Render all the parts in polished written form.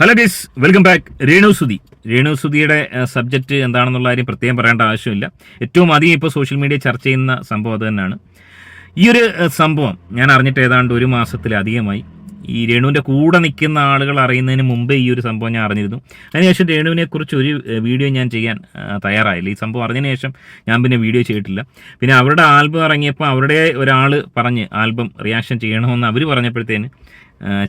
Hello guys, welcome back. രേണുസുതിയുടെ subject എന്താണെന്നുള്ള കാര്യം പ്രത്യേകം പറയേണ്ട ആവശ്യമില്ല. ഏറ്റവും അധികം ഇപ്പോൾ സോഷ്യൽ മീഡിയ ചർച്ച ചെയ്യുന്ന സംഭവം അത് തന്നെയാണ്. ഈ ഒരു സംഭവം ഞാൻ അറിഞ്ഞിട്ട് ഏതാണ്ട് ഒരു മാസത്തിലധികമായി. ഈ രേണുവിൻ്റെ കൂടെ നിൽക്കുന്ന ആളുകൾ അറിയുന്നതിന് മുമ്പേ ഈ ഒരു സംഭവം ഞാൻ അറിഞ്ഞിരുന്നു. അതിനുശേഷം രേണുവിനെക്കുറിച്ച് ഒരു വീഡിയോ ഞാൻ ചെയ്യാൻ തയ്യാറായില്ല. ഈ സംഭവം അറിഞ്ഞതിന് ശേഷം ഞാൻ പിന്നെ വീഡിയോ ചെയ്തിട്ടില്ല. പിന്നെ അവരുടെ ആൽബം ഇറങ്ങിയപ്പോൾ അവരുടെ ഒരാൾ പറഞ്ഞ് ആൽബം റിയാക്ഷൻ ചെയ്യണമെന്ന് അവർ പറഞ്ഞപ്പോഴത്തേന്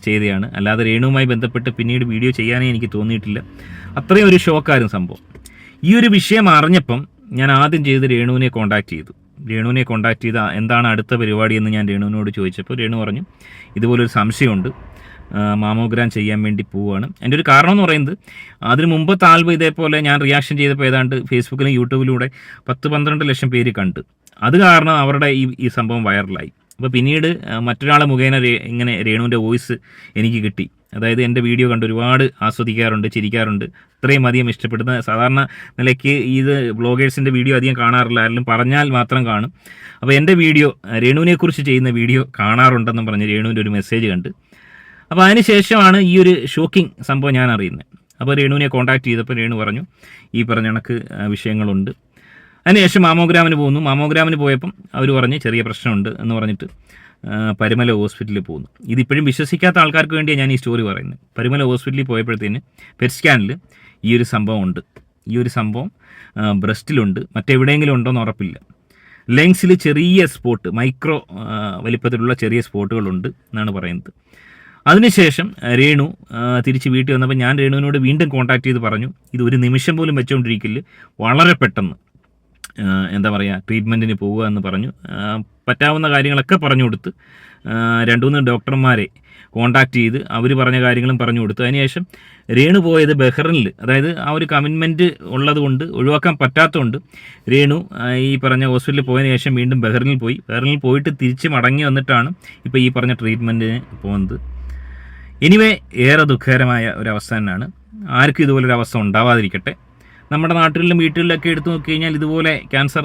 ചെയ്തതാണ്. അല്ലാതെ രേണുവുമായി ബന്ധപ്പെട്ട് പിന്നീട് വീഡിയോ ചെയ്യാനേ എനിക്ക് തോന്നിയിട്ടില്ല. അത്രയും ഒരു ഷോക്കായിരുന്നു സംഭവം. ഈ ഒരു വിഷയം അറിഞ്ഞപ്പം ഞാൻ ആദ്യം ചെയ്ത് രേണുവിനെ കോൺടാക്ട് ചെയ്ത എന്താണ് അടുത്ത പരിപാടി എന്ന് ഞാൻ രേണുവിനോട് ചോദിച്ചപ്പോൾ രേണു പറഞ്ഞു ഇതുപോലൊരു സംശയമുണ്ട്, മാമോഗ്രാം ചെയ്യാൻ വേണ്ടി പോവുകയാണ്. എൻ്റെ ഒരു കാരണം എന്ന് പറയുന്നത് അതിന് മുമ്പത്തെ ആൽബം ഇതേപോലെ ഞാൻ റിയാക്ഷൻ ചെയ്തപ്പോൾ ഏതാണ്ട് ഫേസ്ബുക്കിലും യൂട്യൂബിലൂടെ 10-12 ലക്ഷം പേര് കണ്ട്. അത് കാരണം അവരുടെ ഈ സംഭവം വൈറലായി. അപ്പോൾ പിന്നീട് മറ്റൊരാളെ മുഖേന ഇങ്ങനെ രേണുവിൻ്റെ വോയിസ് എനിക്ക് കിട്ടി. അതായത് എൻ്റെ വീഡിയോ കണ്ട് ഒരുപാട് ആസ്വദിക്കാറുണ്ട്, ചിരിക്കാറുണ്ട്, ഇത്രയും അധികം ഇഷ്ടപ്പെടുന്ന. സാധാരണ നിലയ്ക്ക് ഇത് വ്ളോഗേഴ്സിൻ്റെ വീഡിയോ അധികം കാണാറില്ല, ആരെങ്കിലും പറഞ്ഞാൽ മാത്രം കാണും. അപ്പോൾ എൻ്റെ വീഡിയോ, രേണുവിനെക്കുറിച്ച് ചെയ്യുന്ന വീഡിയോ കാണാറുണ്ടെന്നും പറഞ്ഞ് രേണുവിൻ്റെ ഒരു മെസ്സേജ് കണ്ട്. അപ്പോൾ അതിന് ശേഷമാണ് ഈ ഒരു ഷോക്കിംഗ് സംഭവം ഞാൻ അറിയുന്നത്. അപ്പോൾ രേണുവിനെ കോൺടാക്ട് ചെയ്തപ്പോൾ രേണു പറഞ്ഞു ഈ പറഞ്ഞ കണക്ക് വിഷയങ്ങളുണ്ട്. അതിനുശേഷം മാമോഗ്രാമിന് പോയപ്പം അവർ പറഞ്ഞ് ചെറിയ പ്രശ്നമുണ്ട് എന്ന് പറഞ്ഞിട്ട് പരുമല ഹോസ്പിറ്റലിൽ പോകുന്നു. ഇതിപ്പോഴും വിശ്വസിക്കാത്ത ആൾക്കാർക്ക് വേണ്ടിയാണ് ഞാൻ ഈ സ്റ്റോറി പറയുന്നത്. പരുമല ഹോസ്പിറ്റലിൽ പോയപ്പോഴത്തേന് പെറ്റ് സ്കാനിൽ ഈ ഒരു സംഭവം ഉണ്ട്. ഈ ഒരു സംഭവം ബ്രസ്റ്റിലുണ്ട്, മറ്റെവിടെയെങ്കിലും ഉണ്ടോ എന്ന് ഉറപ്പില്ല. ലങ്സിൽ ചെറിയ സ്പോട്ട്, മൈക്രോ വലിപ്പത്തിലുള്ള ചെറിയ സ്പോട്ടുകളുണ്ട് എന്നാണ് പറയുന്നത്. അതിനുശേഷം രേണു തിരിച്ച് വീട്ടിൽ വന്നപ്പോൾ ഞാൻ രേണുവിനോട് വീണ്ടും കോൺടാക്ട് ചെയ്ത് പറഞ്ഞു ഇത് ഒരു നിമിഷം പോലും വെച്ചുകൊണ്ടിരിക്കില്ല, വളരെ പെട്ടെന്ന് എന്താ പറയുക ട്രീറ്റ്മെൻറ്റിന് പോവുക എന്ന് പറഞ്ഞു. പറ്റാവുന്ന കാര്യങ്ങളൊക്കെ പറഞ്ഞു കൊടുത്ത് 2-3 ഡോക്ടർമാരെ കോൺടാക്ട് ചെയ്ത് അവർ പറഞ്ഞ കാര്യങ്ങളും പറഞ്ഞു കൊടുത്തു. അതിനുശേഷം രേണു പോയത് ബഹ്റിനിൽ, അതായത് ആ ഒരു കമ്മിറ്റ്മെൻറ്റ് ഉള്ളത് കൊണ്ട് ഒഴിവാക്കാൻ പറ്റാത്തതുകൊണ്ട് രേണു ഈ പറഞ്ഞ ഹോസ്പിറ്റലിൽ പോയതിനു ശേഷം വീണ്ടും ബഹ്റിനിൽ പോയിട്ട് തിരിച്ച് മടങ്ങി വന്നിട്ടാണ് ഇപ്പോൾ ഈ പറഞ്ഞ ട്രീറ്റ്മെൻറ്റിന് പോകുന്നത്. എനിവേ ഏറെ ദുഃഖകരമായ ഒരവസ്ഥ തന്നെയാണ്. ആർക്കും ഇതുപോലൊരവസ്ഥ ഉണ്ടാവാതിരിക്കട്ടെ. നമ്മുടെ നാട്ടിലും വീട്ടിലൊക്കെ എടുത്തു നോക്കി കഴിഞ്ഞാൽ ഇതുപോലെ ക്യാൻസർ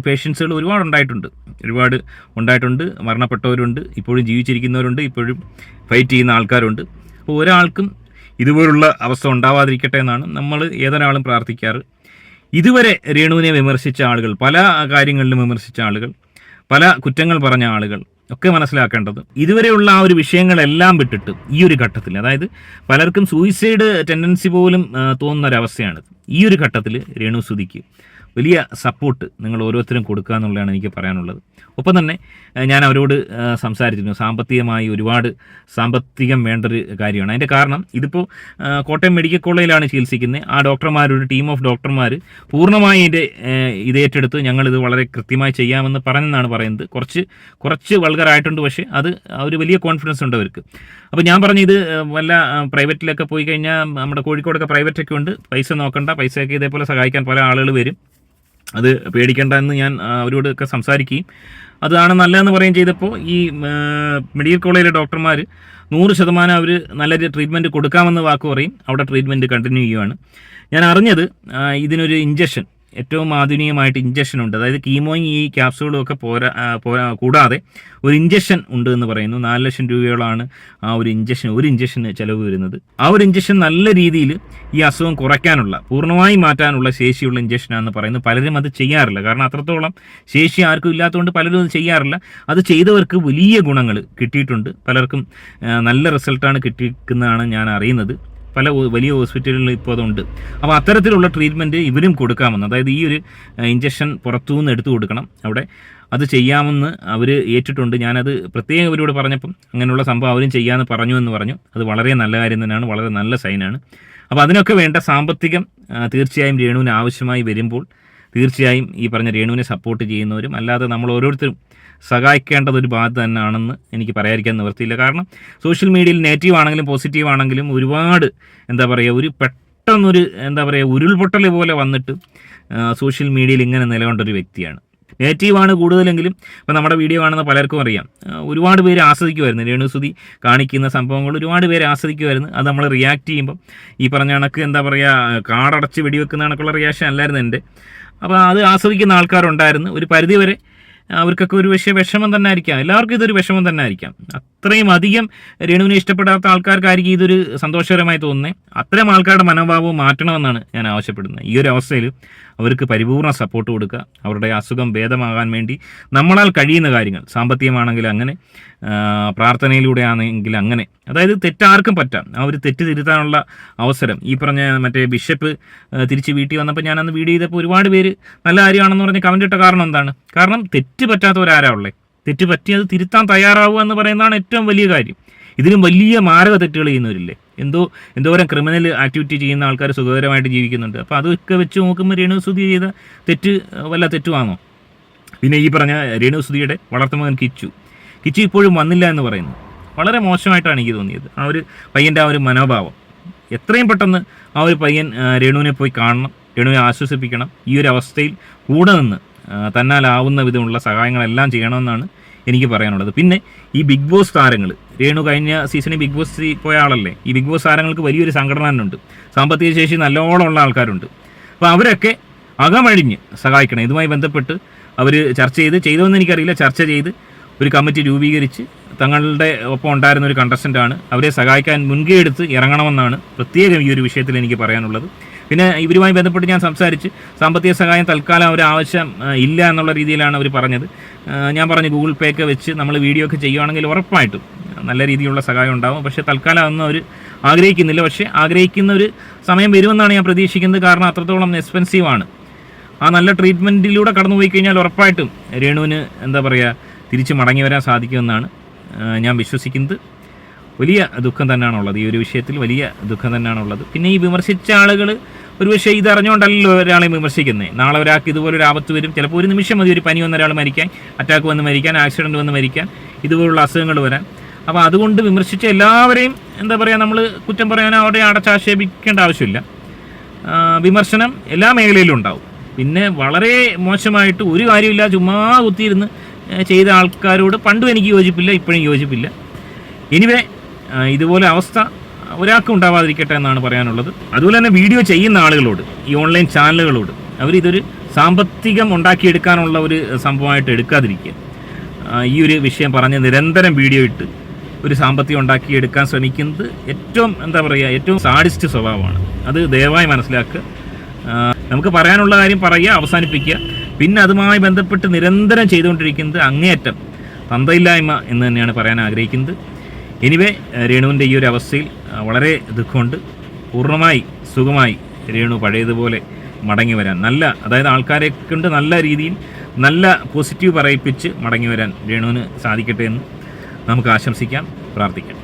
പേഷ്യൻസുകൾ ഒരുപാട് ഉണ്ടായിട്ടുണ്ട്. മരണപ്പെട്ടവരുണ്ട്, ഇപ്പോഴും ജീവിച്ചിരിക്കുന്നവരുണ്ട്, ഇപ്പോഴും ഫൈറ്റ് ചെയ്യുന്ന ആൾക്കാരുണ്ട്. അപ്പോൾ ഒരാൾക്കും ഇതുപോലുള്ള അവസ്ഥ ഉണ്ടാവാതിരിക്കട്ടെ എന്നാണ് നമ്മൾ ഏതൊരാളും പ്രാർത്ഥിക്കാറ്. ഇതുവരെ രേണുവിനെ വിമർശിച്ച ആളുകൾ, പല കാര്യങ്ങളിലും വിമർശിച്ച ആളുകൾ, പല കുറ്റങ്ങൾ പറഞ്ഞ ആളുകൾ ഒക്കെ മനസ്സിലാക്കേണ്ടത് ഇതുവരെയുള്ള ആ ഒരു വിഷയങ്ങളെല്ലാം വിട്ടിട്ട് ഈ ഒരു ഘട്ടത്തിൽ, അതായത് പലർക്കും സൂയിസൈഡ് ടെൻഡൻസി പോലും തോന്നുന്ന ഒരവസ്ഥയാണ്. ഈ ഒരു ഘട്ടത്തിൽ രേണുസുതിക്ക് വലിയ സപ്പോർട്ട് നിങ്ങൾ ഓരോരുത്തരും കൊടുക്കുക എന്നുള്ളതാണ് എനിക്ക് പറയാനുള്ളത്. ഒപ്പം തന്നെ ഞാൻ അവരോട് സംസാരിച്ചിരുന്നു. സാമ്പത്തികമായി ഒരുപാട് സാമ്പത്തികം വേണ്ടൊരു കാര്യമാണ്. അതിൻ്റെ കാരണം ഇതിപ്പോൾ കോട്ടയം മെഡിക്കൽ കോളേജിലാണ് ചികിത്സിക്കുന്നത്. ആ ഒരു ടീം ഓഫ് ഡോക്ടർമാർ പൂർണ്ണമായി ഇത് ഏറ്റെടുത്ത് ഞങ്ങളിത് വളരെ കൃത്യമായി ചെയ്യാമെന്ന് പറഞ്ഞെന്നാണ് പറയുന്നത്. കുറച്ച് വൾഗറായിട്ടുണ്ട്, പക്ഷേ അത് ഒരു വലിയ കോൺഫിഡൻസ് ഉണ്ട് അവർക്ക്. അപ്പോൾ ഞാൻ പറഞ്ഞു ഇത് വല്ല പ്രൈവറ്റിലൊക്കെ പോയി കഴിഞ്ഞാൽ, നമ്മുടെ കോഴിക്കോടൊക്കെ പ്രൈവറ്റൊക്കെ ഉണ്ട്, പൈസ നോക്കണ്ട, പൈസയൊക്കെ ഇതേപോലെ സഹായിക്കാൻ പല ആളുകൾ വരും, അത് പേടിക്കേണ്ട എന്ന് ഞാൻ അവരോടൊക്കെ സംസാരിക്കുകയും അതാണ് നല്ലതെന്ന് പറയുകയും ചെയ്തപ്പോൾ ഈ മെഡിക്കൽ കോളേജിലെ ഡോക്ടർമാർ 100% അവർ നല്ലൊരു ട്രീറ്റ്മെൻറ്റ് കൊടുക്കാമെന്ന് വാക്ക് പറയും. അവിടെ ട്രീറ്റ്മെൻറ്റ് കണ്ടിന്യൂ ചെയ്യുകയാണ്. ഞാൻ അറിഞ്ഞത് ഇതിനൊരു ഇഞ്ചക്ഷൻ, ഏറ്റവും ആധുനികമായിട്ട് ഇഞ്ചക്ഷൻ ഉണ്ട്. അതായത് കീമോയും ഈ ക്യാപ്സൂളും ഒക്കെ കൂടാതെ ഒരു ഇഞ്ചക്ഷൻ ഉണ്ട് എന്ന് പറയുന്നു. 4 ലക്ഷം രൂപയോളാണ് ആ ഒരു ഇഞ്ചക്ഷന് ചിലവ് വരുന്നത്. ആ ഒരു ഇഞ്ചക്ഷൻ നല്ല രീതിയിൽ ഈ അസുഖം കുറയ്ക്കാനുള്ള, പൂർണ്ണമായി മാറ്റാനുള്ള ശേഷിയുള്ള ഇഞ്ചക്ഷനാണെന്ന് പറയുന്നു. പലരും അത് ചെയ്യാറില്ല, കാരണം അത്രത്തോളം ശേഷി ആർക്കും ഇല്ലാത്തതുകൊണ്ട് പലരും അത് ചെയ്യാറില്ല. അത് ചെയ്തവർക്ക് വലിയ ഗുണങ്ങൾ കിട്ടിയിട്ടുണ്ട്, പലർക്കും നല്ല റിസൾട്ടാണ് കിട്ടിയിരിക്കുന്നതാണ് ഞാൻ അറിയുന്നത്. പല വലിയ ഹോസ്പിറ്റലുകളിൽ ഇപ്പോൾ അതുണ്ട്. അപ്പോൾ അത്തരത്തിലുള്ള ട്രീറ്റ്മെൻറ്റ് ഇവരും കൊടുക്കാമെന്ന്, അതായത് ഈ ഒരു ഇഞ്ചക്ഷൻ പുറത്തുനിന്ന് എടുത്തു കൊടുക്കണം, അവിടെ അത് ചെയ്യാമെന്ന് അവർ ഏറ്റിട്ടുണ്ട്. ഞാനത് പ്രത്യേകം അവരോട് പറഞ്ഞപ്പം അങ്ങനെയുള്ള സംഭവം അവരും ചെയ്യാമെന്ന് പറഞ്ഞു. അത് വളരെ നല്ല കാര്യം തന്നെയാണ്, വളരെ നല്ല സൈനാണ്. അപ്പോൾ അതിനൊക്കെ വേണ്ട സാമ്പത്തികം തീർച്ചയായും രേണുവിന് ആവശ്യമായി വരുമ്പോൾ തീർച്ചയായും ഈ പറഞ്ഞ രേണുവിനെ സപ്പോർട്ട് ചെയ്യുന്നവരും അല്ലാതെ നമ്മൾ ഓരോരുത്തരും സഹായിക്കേണ്ടത് ഒരു ബാധ്യത തന്നെയാണെന്ന് എനിക്ക് പറയാതിരിക്കാൻ നിവൃത്തിയില്ല. കാരണം സോഷ്യൽ മീഡിയയിൽ നെഗറ്റീവ് ആണെങ്കിലും പോസിറ്റീവ് ആണെങ്കിലും ഒരുപാട് ഒരു പെട്ടെന്നൊരു ഉരുൾപൊട്ടൽ പോലെ വന്നിട്ട് സോഷ്യൽ മീഡിയയിൽ ഇങ്ങനെ നിലകൊണ്ടൊരു വ്യക്തിയാണ്. നെഗറ്റീവാണ് കൂടുതലെങ്കിലും ഇപ്പോൾ നമ്മുടെ വീഡിയോ കാണുന്ന പലർക്കും അറിയാം, ഒരുപാട് പേര് ആസ്വദിക്കുമായിരുന്നു. രേണുസുതി കാണിക്കുന്ന സംഭവങ്ങൾ ഒരുപാട് പേര് ആസ്വദിക്കുമായിരുന്നു. അത് നമ്മൾ റിയാക്ട് ചെയ്യുമ്പം ഈ പറഞ്ഞ കണക്ക് കാടടച്ച് വെടിവെക്കുന്ന കണക്കുള്ള റിയാക്ഷൻ അല്ലായിരുന്നു എൻ്റെ. അപ്പോൾ അത് ആസ്വദിക്കുന്ന ആൾക്കാരുണ്ടായിരുന്നു. ഒരു പരിധിവരെ അവർക്കൊക്കെ ഒരു വിഷമം തന്നെ ആയിരിക്കാം, എല്ലാവർക്കും ഇതൊരു വിഷമം തന്നെ ആയിരിക്കാം. അത്രയും അധികം രേണുവിനെ ഇഷ്ടപ്പെടാത്ത ആൾക്കാർക്കായിരിക്കും ഇതൊരു സന്തോഷകരമായി തോന്നുന്നത്. അത്തരം ആൾക്കാരുടെ മനോഭാവം മാറ്റണമെന്നാണ് ഞാൻ ആവശ്യപ്പെടുന്നത്. ഈ ഒരു അവസ്ഥയിൽ അവർക്ക് പരിപൂർണ്ണ സപ്പോർട്ട് കൊടുക്കുക. അവരുടെ അസുഖം ഭേദമാകാൻ വേണ്ടി നമ്മളാൽ കഴിയുന്ന കാര്യങ്ങൾ, സാമ്പത്തികമാണെങ്കിൽ അങ്ങനെ, പ്രാർത്ഥനയിലൂടെ ആണെങ്കിൽ അങ്ങനെ, അതായത് തെറ്റാർക്കും പറ്റാം. ആ ഒരു തെറ്റ് തിരുത്താനുള്ള അവസരം ഈ പറഞ്ഞ മറ്റേ ബിഷപ്പ് തിരിച്ച് വീട്ടിൽ വന്നപ്പോൾ ഞാൻ അന്ന് വീഡിയോ ചെയ്തപ്പോൾ ഒരുപാട് പേര് നല്ല കാര്യമാണെന്ന് പറഞ്ഞ് കമൻ്റ് ഇട്ട കാരണം എന്താണ്? കാരണം തെറ്റ് പറ്റാത്തവരാരാ ഉള്ളത്? തെറ്റ് പറ്റിയത് തിരുത്താൻ തയ്യാറാവുക എന്ന് പറയുന്നതാണ് ഏറ്റവും വലിയ കാര്യം. ഇതിലും വലിയ മാരക തെറ്റുകൾ ചെയ്യുന്നവരില്ലേ? എന്തോരം ക്രിമിനൽ ആക്ടിവിറ്റി ചെയ്യുന്ന ആൾക്കാർ സുഖകരമായിട്ട് ജീവിക്കുന്നുണ്ട്. അപ്പോൾ അതൊക്കെ വെച്ച് നോക്കുമ്പോൾ രേണുസുതി ചെയ്ത തെറ്റ് വല്ല തെറ്റുവാണോ? പിന്നെ ഈ പറഞ്ഞ രേണുസുതിയുടെ വളർത്തുമകൻ കിച്ചു ഇപ്പോഴും വന്നില്ല എന്ന് പറയുന്നു. വളരെ മോശമായിട്ടാണ് എനിക്ക് തോന്നിയത്. ആ ഒരു പയ്യൻ്റെ ആ ഒരു മനോഭാവം. എത്രയും പെട്ടെന്ന് ആ ഒരു പയ്യൻ രേണുവിനെ പോയി കാണണം, രേണുവിനെ ആശ്വസിപ്പിക്കണം. ഈ ഒരു അവസ്ഥയിൽ കൂടെ നിന്ന് തന്നാലാവുന്ന വിധമുള്ള സഹായങ്ങളെല്ലാം ചെയ്യണമെന്നാണ് എനിക്ക് പറയാനുള്ളത്. പിന്നെ ഈ ബിഗ് ബോസ് താരങ്ങൾ, രേണു കഴിഞ്ഞ സീസണിൽ ബിഗ് ബോസ് പോയ ആളല്ലേ. ഈ ബിഗ് ബോസ് താരങ്ങൾക്ക് വലിയൊരു സംഘടന ഉണ്ട്, സാമ്പത്തിക ശേഷി നല്ലോണം ഉള്ള ആൾക്കാരുണ്ട്. അപ്പോൾ അവരൊക്കെ അകമഴിഞ്ഞ് സഹായിക്കണം. ഇതുമായി ബന്ധപ്പെട്ട് അവർ ചെയ്തോന്ന് എനിക്കറിയില്ല, ചർച്ച ചെയ്ത് ഒരു കമ്മിറ്റി രൂപീകരിച്ച് തങ്ങളുടെ ഒപ്പം ഉണ്ടായിരുന്ന ഒരു കണ്ടസ്റ്റൻ്റാണ്, അവരെ സഹായിക്കാൻ മുൻകൈ എടുത്ത് ഇറങ്ങണമെന്നാണ് പ്രത്യേകം ഈ ഒരു വിഷയത്തിൽ എനിക്ക് പറയാനുള്ളത്. പിന്നെ ഇവരുമായി ബന്ധപ്പെട്ട് ഞാൻ സംസാരിച്ച് സാമ്പത്തിക സഹായം തൽക്കാലം അവർ ആവശ്യം ഇല്ല എന്നുള്ള രീതിയിലാണ് അവർ പറഞ്ഞത്. ഞാൻ പറഞ്ഞു ഗൂഗിൾ പേ ഒക്കെ വെച്ച് നമ്മൾ വീഡിയോ ഒക്കെ ചെയ്യുകയാണെങ്കിൽ ഉറപ്പായിട്ടും നല്ല രീതിയിലുള്ള സഹായം ഉണ്ടാകും. പക്ഷേ തൽക്കാലം ഒന്നും അവർ ആഗ്രഹിക്കുന്നില്ല. പക്ഷേ ആഗ്രഹിക്കുന്ന ഒരു സമയം വരുമെന്നാണ് ഞാൻ പ്രതീക്ഷിക്കുന്നത്. കാരണം അത്രത്തോളം എക്സ്പെൻസീവാണ്. ആ നല്ല ട്രീറ്റ്മെൻറ്റിലൂടെ കടന്നു പോയി കഴിഞ്ഞാൽ ഉറപ്പായിട്ടും രേണുവിന് എന്താ പറയുക തിരിച്ച് മടങ്ങി വരാൻ സാധിക്കുമെന്നാണ് ഞാൻ വിശ്വസിക്കുന്നത്. വലിയ ദുഃഖം തന്നെയാണുള്ളത്, ഈ ഒരു വിഷയത്തിൽ വലിയ ദുഃഖം തന്നെയാണുള്ളത്. പിന്നെ ഈ വിമർശിച്ച ആളുകൾ ഒരുപക്ഷെ ഇതറിഞ്ഞുകൊണ്ടല്ലോ ഒരാളെ വിമർശിക്കുന്നത്. നാളെ ഒരാൾക്ക് ഇതുപോലൊരു ആപത്ത് വരും. ചിലപ്പോൾ ഒരു നിമിഷം മതി ഒരു പനി വന്ന ഒരാൾ മരിക്കാൻ, അറ്റാക്ക് വന്ന് മരിക്കാൻ, ആക്സിഡൻറ്റ് വന്ന് മരിക്കാൻ, ഇതുപോലുള്ള അസുഖങ്ങൾ വരാൻ. അപ്പോൾ അതുകൊണ്ട് വിമർശിച്ച എല്ലാവരെയും എന്താ പറയുക നമ്മൾ കുറ്റം പറയാനോ അവിടെ അടച്ചാക്ഷേപിക്കേണ്ട ആവശ്യമില്ല. വിമർശനം എല്ലാ മേഖലയിലും ഉണ്ടാവും. പിന്നെ വളരെ മോശമായിട്ട് ഒരു കാര്യമില്ല ചുമ്മാ കുത്തിയിരുന്ന് ചെയ്ത ആൾക്കാരോട് പണ്ടും എനിക്ക് യോജിപ്പില്ല, ഇപ്പോഴും യോജിപ്പില്ല. എനിവേ ഇതുപോലെ അവസ്ഥ ഒരാൾക്കും ഉണ്ടാവാതിരിക്കട്ടെ എന്നാണ് പറയാനുള്ളത്. അതുപോലെ തന്നെ വീഡിയോ ചെയ്യുന്ന ആളുകളോട്, ഈ ഓൺലൈൻ ചാനലുകളോട്, അവരിതൊരു സാമ്പത്തികം ഉണ്ടാക്കിയെടുക്കാനുള്ള ഒരു സംഭവമായിട്ട് എടുക്കാതിരിക്കുക. ഈ ഒരു വിഷയം പറഞ്ഞ് നിരന്തരം വീഡിയോ ഇട്ട് ഒരു സാമ്പത്തികം ഉണ്ടാക്കിയെടുക്കാൻ ശ്രമിക്കുന്നത് ഏറ്റവും സാഡിസ്റ്റ് സ്വഭാവമാണ്. അത് ദയവായി മനസ്സിലാക്കുക. നമുക്ക് പറയാനുള്ള കാര്യം പറയുക, അവസാനിപ്പിക്കുക. പിന്നെ അതുമായി ബന്ധപ്പെട്ട് നിരന്തരം ചെയ്തുകൊണ്ടിരിക്കുന്നത് അങ്ങേയറ്റം തന്തയില്ലായ്മ എന്ന് തന്നെയാണ് പറയാൻ ആഗ്രഹിക്കുന്നത്. എനിവേ രേണുവിൻ്റെ ഈ ഒരു അവസ്ഥയിൽ വളരെ ദുഃഖമുണ്ട്. പൂർണ്ണമായി സുഖമായി രേണു പഴയതുപോലെ മടങ്ങി വരാൻ, അതായത് ആൾക്കാരെ കൊണ്ട് നല്ല രീതിയിൽ നല്ല പോസിറ്റീവ് പറയിപ്പിച്ച് മടങ്ങി വരാൻ രേണുവിന് സാധിക്കട്ടെ എന്ന് നമുക്ക് ആശംസിക്കാം, പ്രാർത്ഥിക്കാം.